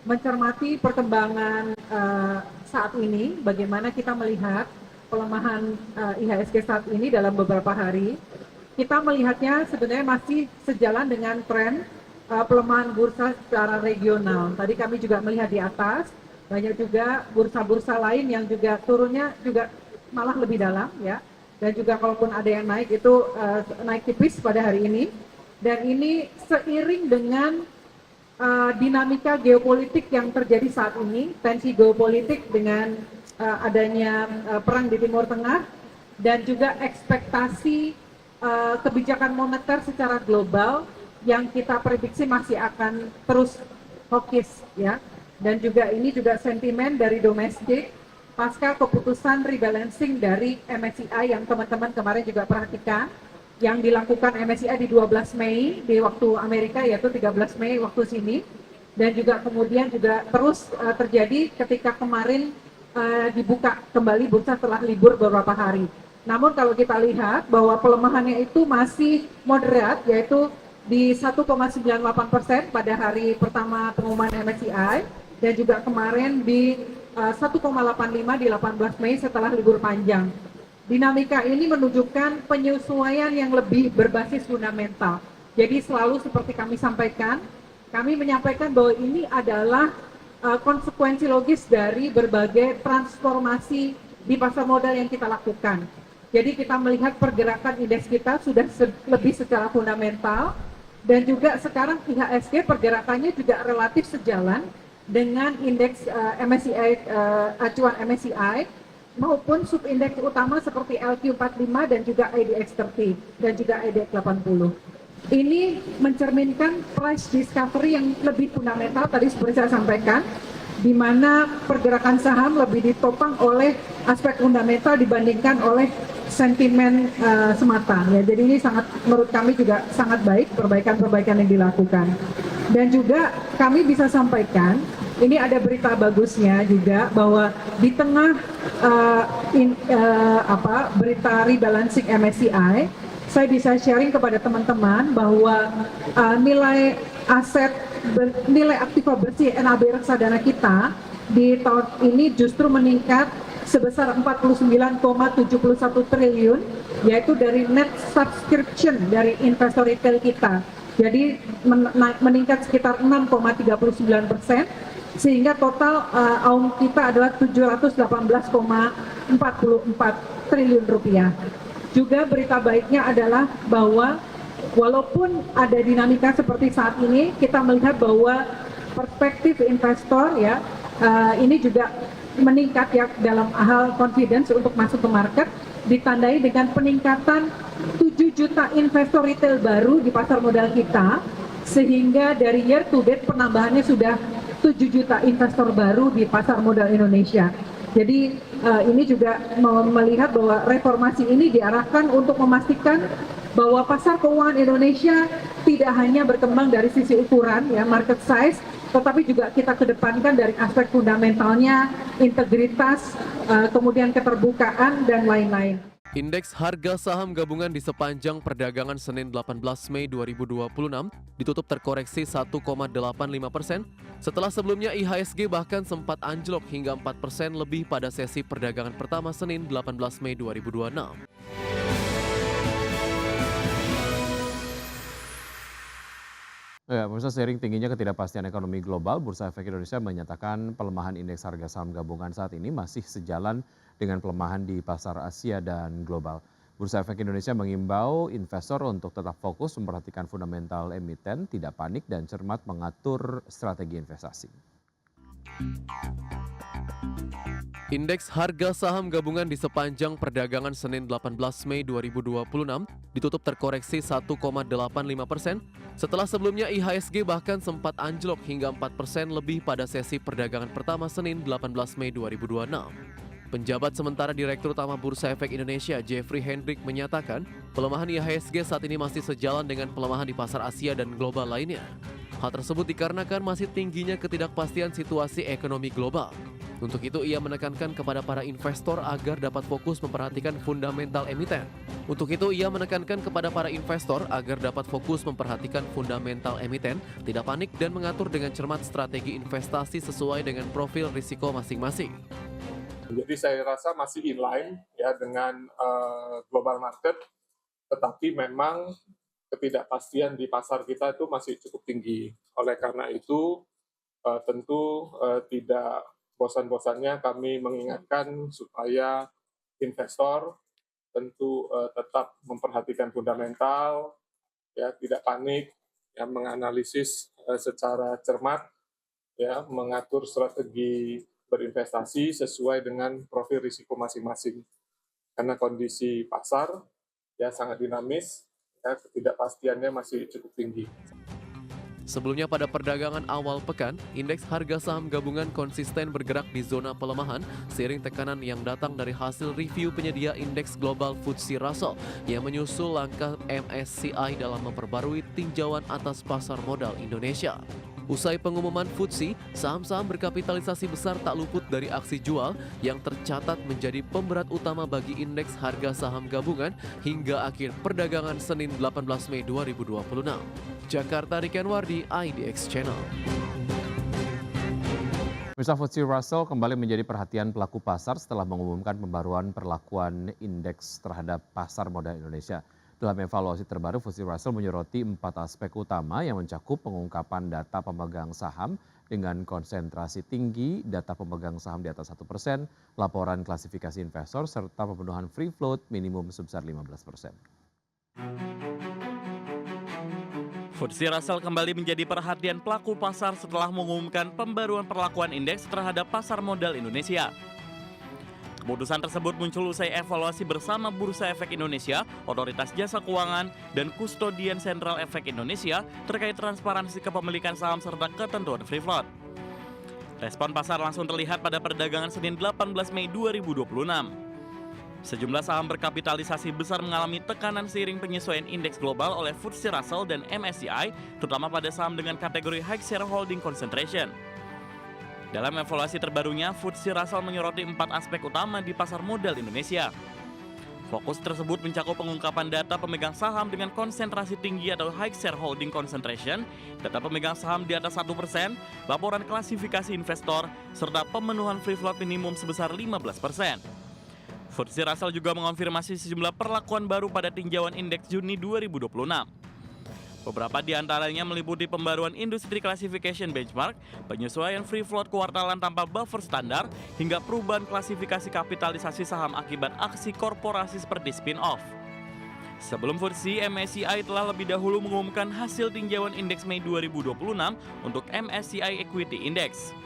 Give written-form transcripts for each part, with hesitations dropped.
mencermati perkembangan saat ini, bagaimana kita melihat pelemahan IHSG saat ini dalam beberapa hari, kita melihatnya sebenarnya masih sejalan dengan tren pelemahan bursa secara regional. Tadi kami juga melihat di atas, banyak juga bursa-bursa lain yang juga turunnya juga malah lebih dalam ya. Dan juga kalaupun ada yang naik itu naik tipis pada hari ini. Dan ini seiring dengan dinamika geopolitik yang terjadi saat ini, tensi geopolitik dengan adanya perang di Timur Tengah dan juga ekspektasi kebijakan moneter secara global yang kita prediksi masih akan terus hawkish ya. Dan juga ini juga sentimen dari domestik pasca keputusan rebalancing dari MSCI yang teman-teman kemarin juga perhatikan, yang dilakukan MSCI di 12 Mei di waktu Amerika, yaitu 13 Mei waktu sini, dan juga kemudian juga terus terjadi ketika kemarin dibuka kembali bursa setelah libur beberapa hari. Namun kalau kita lihat bahwa pelemahannya itu masih moderat, yaitu di 1,98% pada hari pertama pengumuman MSCI, dan juga kemarin di 1,85 di 18 Mei setelah libur panjang. Dinamika ini menunjukkan penyesuaian yang lebih berbasis fundamental. Jadi selalu seperti kami sampaikan, kami menyampaikan bahwa ini adalah konsekuensi logis dari berbagai transformasi di pasar modal yang kita lakukan. Jadi kita melihat pergerakan indeks kita sudah lebih secara fundamental, dan juga sekarang IHSG pergerakannya juga relatif sejalan dengan indeks MSCI, acuan MSCI, maupun subindeks utama seperti LQ45 dan juga IDX30 dan juga IDX80. Ini mencerminkan price discovery yang lebih fundamental tadi seperti saya sampaikan, di mana pergerakan saham lebih ditopang oleh aspek fundamental dibandingkan oleh sentimen semata. Ya, jadi ini sangat, menurut kami juga sangat baik perbaikan-perbaikan yang dilakukan. Dan juga kami bisa sampaikan, ini ada berita bagusnya juga bahwa di tengah berita rebalancing MSCI, saya bisa sharing kepada teman-teman bahwa nilai aset, nilai aktiva bersih NAB reksadana kita di tahun ini justru meningkat sebesar 49,71 triliun, yaitu dari net subscription dari investor retail kita. Jadi meningkat sekitar 6,39%, sehingga total AUM kita adalah 718,44 triliun rupiah. Juga berita baiknya adalah bahwa walaupun ada dinamika seperti saat ini, kita melihat bahwa perspektif investor ya ini juga meningkat ya dalam hal confidence untuk masuk ke market, ditandai dengan peningkatan 7 juta investor retail baru di pasar modal kita, sehingga dari year to date penambahannya sudah 7 juta investor baru di pasar modal Indonesia. Jadi ini juga melihat bahwa reformasi ini diarahkan untuk memastikan bahwa pasar keuangan Indonesia tidak hanya berkembang dari sisi ukuran ya market size, tetapi juga kita kedepankan dari aspek fundamentalnya, integritas, kemudian keterbukaan dan lain-lain. Indeks harga saham gabungan di sepanjang perdagangan Senin 18 Mei 2026 ditutup terkoreksi 1,85% setelah sebelumnya IHSG bahkan sempat anjlok hingga 4% lebih pada sesi perdagangan pertama Senin 18 Mei 2026. Ya, pemirsa, seiring tingginya ketidakpastian ekonomi global, Bursa Efek Indonesia menyatakan pelemahan indeks harga saham gabungan saat ini masih sejalan dengan pelemahan di pasar Asia dan global. Bursa Efek Indonesia mengimbau investor untuk tetap fokus memperhatikan fundamental emiten, tidak panik dan cermat mengatur strategi investasi. Indeks harga saham gabungan di sepanjang perdagangan Senin 18 Mei 2026 ditutup terkoreksi 1,85% setelah sebelumnya IHSG bahkan sempat anjlok hingga 4% lebih pada sesi perdagangan pertama Senin 18 Mei 2026. Penjabat sementara Direktur Utama Bursa Efek Indonesia Jeffrey Hendrick menyatakan pelemahan IHSG saat ini masih sejalan dengan pelemahan di pasar Asia dan global lainnya. Hal tersebut dikarenakan masih tingginya ketidakpastian situasi ekonomi global. Untuk itu, ia menekankan kepada para investor agar dapat fokus memperhatikan fundamental emiten. Tidak panik dan mengatur dengan cermat strategi investasi sesuai dengan profil risiko masing-masing. Jadi saya rasa masih inline ya dengan global market, tetapi memang ketidakpastian di pasar kita itu masih cukup tinggi. Oleh karena itu tentu tidak bosan-bosannya kami mengingatkan supaya investor tentu tetap memperhatikan fundamental, ya tidak panik, ya menganalisis secara cermat, ya mengatur strategi berinvestasi sesuai dengan profil risiko masing-masing. Karena kondisi pasar ya sangat dinamis, ya ketidakpastiannya masih cukup tinggi. Sebelumnya pada perdagangan awal pekan, indeks harga saham gabungan konsisten bergerak di zona pelemahan seiring tekanan yang datang dari hasil review penyedia indeks global FTSE Russell yang menyusul langkah MSCI dalam memperbarui tinjauan atas pasar modal Indonesia. Usai pengumuman FTSE, saham-saham berkapitalisasi besar tak luput dari aksi jual yang tercatat menjadi pemberat utama bagi indeks harga saham gabungan hingga akhir perdagangan Senin 18 Mei 2026. Jakarta, Riken Wardi, IDX Channel. Pemirsa, FTSE Russell kembali menjadi perhatian pelaku pasar setelah mengumumkan pembaruan perlakuan indeks terhadap pasar modal Indonesia. Dalam evaluasi terbaru, FTSE Russell menyoroti 4 aspek utama yang mencakup pengungkapan data pemegang saham dengan konsentrasi tinggi, data pemegang saham di atas 1%, laporan klasifikasi investor, serta pemenuhan free float minimum sebesar 15%. FTSE Russell kembali menjadi perhatian pelaku pasar setelah mengumumkan pembaruan perlakuan indeks terhadap pasar modal Indonesia. Keputusan tersebut muncul usai evaluasi bersama Bursa Efek Indonesia, Otoritas Jasa Keuangan, dan Kustodian Sentral Efek Indonesia terkait transparansi kepemilikan saham serta ketentuan free float. Respon pasar langsung terlihat pada perdagangan Senin 18 Mei 2026. Sejumlah saham berkapitalisasi besar mengalami tekanan seiring penyesuaian indeks global oleh FTSE Russell dan MSCI, terutama pada saham dengan kategori High Shareholding Concentration. Dalam evaluasi terbarunya, FTSE Russell menyoroti 4 aspek utama di pasar modal Indonesia. Fokus tersebut mencakup pengungkapan data pemegang saham dengan konsentrasi tinggi atau High Shareholding Concentration, data pemegang saham di atas 1%, laporan klasifikasi investor, serta pemenuhan free float minimum sebesar 15%. FTSE Russell juga mengonfirmasi sejumlah perlakuan baru pada tinjauan indeks Juni 2026. Beberapa di antaranya meliputi pembaruan Industry Classification Benchmark, penyesuaian free float kuartalan tanpa buffer standar, hingga perubahan klasifikasi kapitalisasi saham akibat aksi korporasi seperti spin-off. Sebelum FTSE, MSCI telah lebih dahulu mengumumkan hasil tinjauan indeks Mei 2026 untuk MSCI Equity Index.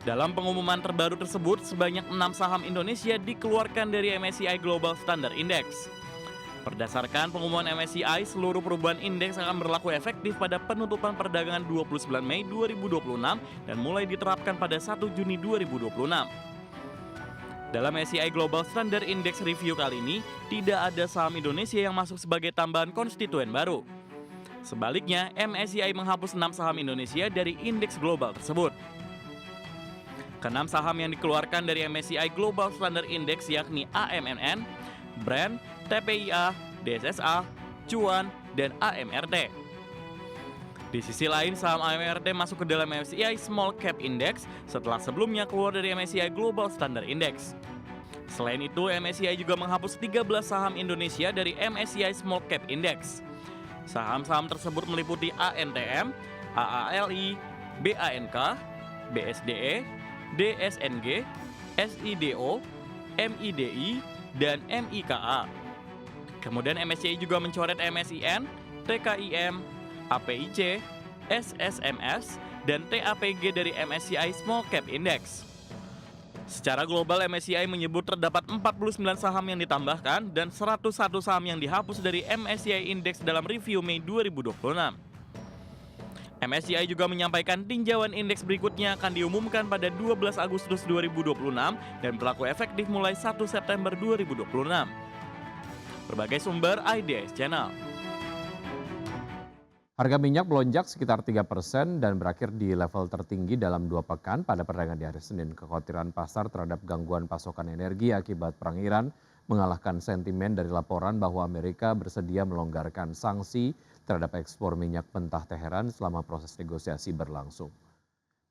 Dalam pengumuman terbaru tersebut, sebanyak 6 saham Indonesia dikeluarkan dari MSCI Global Standard Index. Berdasarkan pengumuman MSCI, seluruh perubahan indeks akan berlaku efektif pada penutupan perdagangan 29 Mei 2026 dan mulai diterapkan pada 1 Juni 2026. Dalam MSCI Global Standard Index Review kali ini, tidak ada saham Indonesia yang masuk sebagai tambahan konstituen baru. Sebaliknya, MSCI menghapus 6 saham Indonesia dari indeks global tersebut. Keenam saham yang dikeluarkan dari MSCI Global Standard Index yakni AMNN, Brand, TPIA, DSSA, Cuan, dan AMRT. Di sisi lain, saham AMRT masuk ke dalam MSCI Small Cap Index setelah sebelumnya keluar dari MSCI Global Standard Index. Selain itu, MSCI juga menghapus 13 saham Indonesia dari MSCI Small Cap Index. Saham-saham tersebut meliputi ANTM, AALI, BANK, BSDE, DSNG, SIDO, MIDI, dan MIKA. Kemudian MSCI juga mencoret MSIN, TKIM, APIC, SSMS, dan TAPG dari MSCI Small Cap Index. Secara global, MSCI menyebut terdapat 49 saham yang ditambahkan dan 101 saham yang dihapus dari MSCI Index dalam review Mei 2026. MSCI juga menyampaikan tinjauan indeks berikutnya akan diumumkan pada 12 Agustus 2026 dan berlaku efektif mulai 1 September 2026. Berbagai sumber IDX Channel. Harga minyak melonjak sekitar 3% dan berakhir di level tertinggi dalam 2 pekan pada perdagangan di hari Senin. Kekhawatiran pasar terhadap gangguan pasokan energi akibat perang Iran mengalahkan sentimen dari laporan bahwa Amerika bersedia melonggarkan sanksi terhadap ekspor minyak mentah Teheran selama proses negosiasi berlangsung.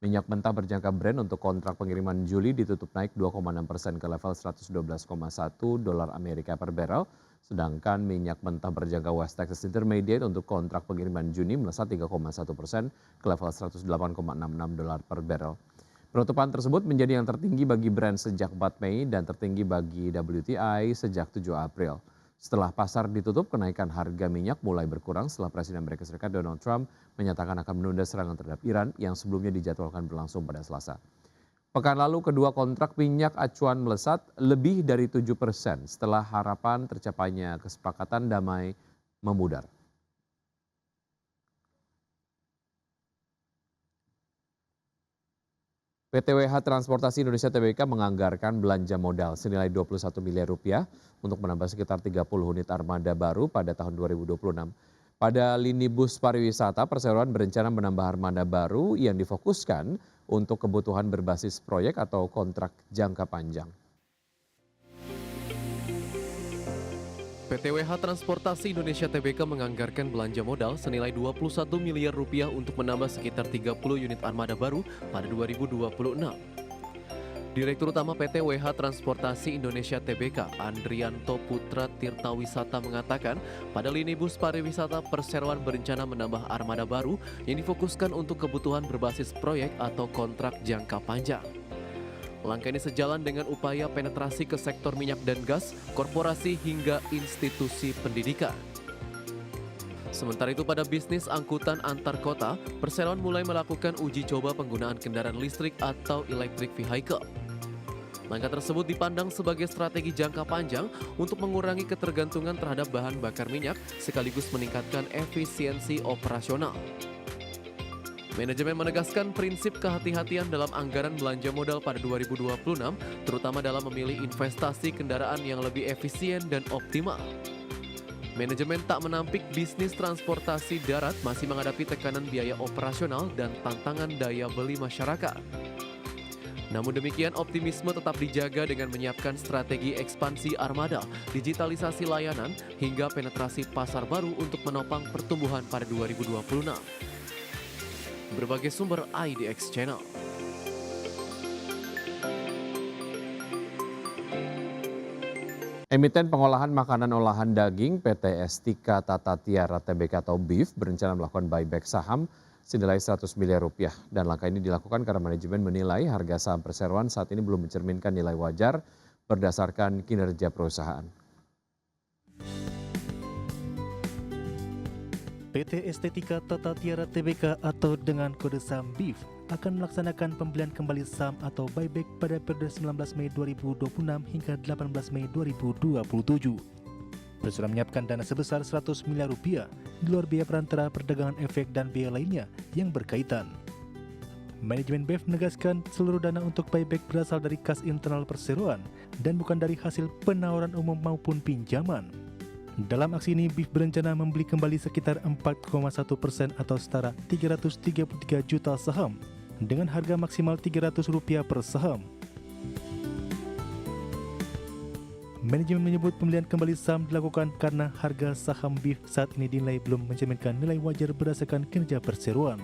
Minyak mentah berjangka Brent untuk kontrak pengiriman Juli ditutup naik 2,6% ke level 112,1 dolar Amerika per barrel, sedangkan minyak mentah berjangka West Texas Intermediate untuk kontrak pengiriman Juni melesat 3,1% ke level 108,66 dolar per barrel. Penutupan tersebut menjadi yang tertinggi bagi Brent sejak 4 Mei dan tertinggi bagi WTI sejak 7 April. Setelah pasar ditutup, kenaikan harga minyak mulai berkurang setelah Presiden Amerika Serikat Donald Trump menyatakan akan menunda serangan terhadap Iran yang sebelumnya dijadwalkan berlangsung pada Selasa. Pekan lalu kedua kontrak minyak acuan melesat lebih dari 7% setelah harapan tercapainya kesepakatan damai memudar. PTWH Transportasi Indonesia Tbk menganggarkan belanja modal senilai 21 miliar rupiah untuk menambah sekitar 30 unit armada baru pada tahun 2026. Pada lini bus pariwisata, perseroan berencana menambah armada baru yang difokuskan untuk kebutuhan berbasis proyek atau kontrak jangka panjang. PTWH Transportasi Indonesia Tbk menganggarkan belanja modal senilai 21 miliar rupiah untuk menambah sekitar 30 unit armada baru pada 2026. Direktur Utama PTWH Transportasi Indonesia Tbk, Andrianto Putra Tirtawisata mengatakan, pada lini bus pariwisata perseroan berencana menambah armada baru yang difokuskan untuk kebutuhan berbasis proyek atau kontrak jangka panjang. Langkah ini sejalan dengan upaya penetrasi ke sektor minyak dan gas, korporasi hingga institusi pendidikan. Sementara itu pada bisnis angkutan antar kota, perseroan mulai melakukan uji coba penggunaan kendaraan listrik atau electric vehicle. Langkah tersebut dipandang sebagai strategi jangka panjang untuk mengurangi ketergantungan terhadap bahan bakar minyak sekaligus meningkatkan efisiensi operasional. Manajemen menegaskan prinsip kehati-hatian dalam anggaran belanja modal pada 2026, terutama dalam memilih investasi kendaraan yang lebih efisien dan optimal. Manajemen tak menampik bisnis transportasi darat masih menghadapi tekanan biaya operasional dan tantangan daya beli masyarakat. Namun demikian, optimisme tetap dijaga dengan menyiapkan strategi ekspansi armada, digitalisasi layanan, hingga penetrasi pasar baru untuk menopang pertumbuhan pada 2026. Berbagai sumber IDX Channel. Emiten pengolahan makanan olahan daging PT Estika Tata Tiara Tbk atau BIF berencana melakukan buyback saham senilai 100 miliar rupiah. Dan langkah ini dilakukan karena manajemen menilai harga saham perseroan saat ini belum mencerminkan nilai wajar berdasarkan kinerja perusahaan. PT Estetika Tata Tiara Tbk atau dengan kode saham BIF akan melaksanakan pembelian kembali saham atau buyback pada periode 19 Mei 2026 hingga 18 Mei 2027. Perseroan menyiapkan dana sebesar 100 miliar rupiah di luar biaya perantara perdagangan efek dan biaya lainnya yang berkaitan. Manajemen BIF menegaskan seluruh dana untuk buyback berasal dari kas internal perseroan dan bukan dari hasil penawaran umum maupun pinjaman. Dalam aksi ini, BIF berencana membeli kembali sekitar 4,1% atau setara 333 juta saham dengan harga maksimal Rp300 per saham. Manajemen menyebut pembelian kembali saham dilakukan karena harga saham BIF saat ini dinilai belum mencerminkan nilai wajar berdasarkan kinerja perseroan.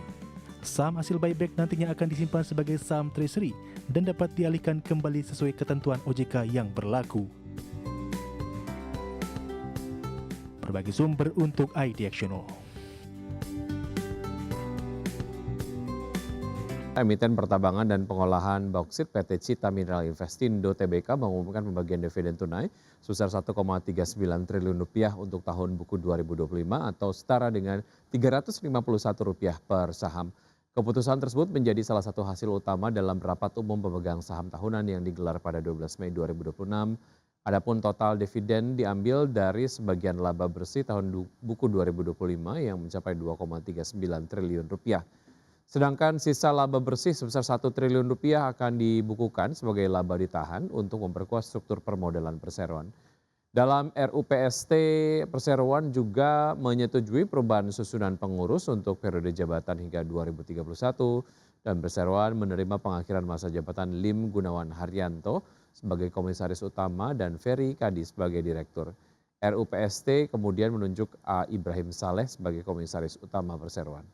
Saham hasil buyback nantinya akan disimpan sebagai saham treasury dan dapat dialihkan kembali sesuai ketentuan OJK yang berlaku. Berbagai sumber untuk IDX Channel. Emiten pertambangan dan pengolahan bauksit PT Cita Mineral Investindo Tbk mengumumkan pembagian dividen tunai sebesar Rp1,39 triliun untuk tahun buku 2025 atau setara dengan Rp351 per saham. Keputusan tersebut menjadi salah satu hasil utama dalam rapat umum pemegang saham tahunan yang digelar pada 12 Mei 2026. Adapun total dividen diambil dari sebagian laba bersih tahun buku 2025 yang mencapai Rp2,39 triliun. Sedangkan sisa laba bersih sebesar Rp1 triliun akan dibukukan sebagai laba ditahan untuk memperkuat struktur permodalan perseroan. Dalam RUPST, Perseroan juga menyetujui perubahan susunan pengurus untuk periode jabatan hingga 2031 dan Perseroan menerima pengakhiran masa jabatan Lim Gunawan Haryanto sebagai komisaris utama dan Ferry Kadi sebagai direktur. RUPST kemudian menunjuk A. Ibrahim Saleh sebagai komisaris utama Perseroan.